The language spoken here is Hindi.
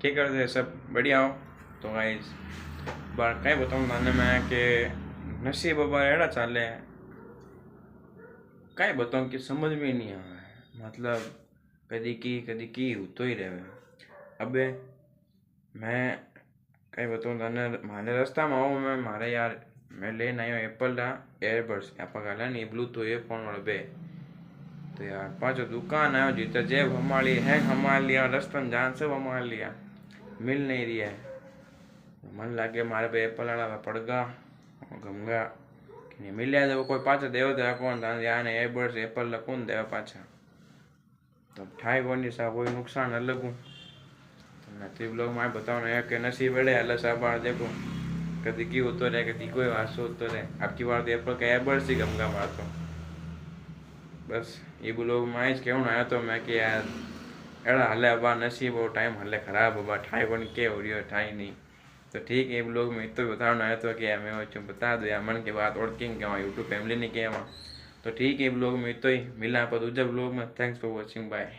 क्या कर रहे सब बढ़िया हो। तो गाइस बार कहीं बताऊँ थाने में कि नसीब बाबा एड़ा चाले कहीं बताऊँ कि समझ में ही नहीं आवे। मतलब कदी की होतो ही रहे। अबे मैं कहीं बताऊँ थाने मारे रास्ता में आऊँ मैं मारे यार मैं लेने आयो एप्पल का एयरबड्स आप गाला नहीं ब्लूटूथ ईयरफोन वाले बे। तो यार पाँचों दुकान आयो जीता जेब हमारी है हमार लिया रस्तन जान सब हमार लिया मिल नहीं रही है। मन लागे मारे पे एप्पल वाला पड़गा गमगा कि नहीं मिलिया जब कोई पाछा देव दे कौन था याने एयरबड्स एप्पल कौन देवा पाछा तो ठाई कोनी सा कोई नुकसान अलग हूँ। तो नसीब लोग मैं बताऊँ ना कि नसीब बड़े अल्लाह साहब देखो कभी की होतो रहे कभी कोई वास होतो रहे आपकी बार एप्पल का एयरबड्स ही गमगा मारतो। बस ये लोग मैं कहूँ आया तो मैं कि यार एड़ा हले अबा नसीब वो टाइम हले खराब अबा ठाई कोनी के हो रही हो ठाई नहीं। तो ठीक है लोग मैं तो बताना आया तो कि यार मैं वो बता दो यार मन की बात और किंग क्या यूट्यूब फैमिली ने किया वहाँ। तो ठीक है ब्लॉग में तो ही मिला पर दूसरे ब्लॉग में। Thanks for watching bye.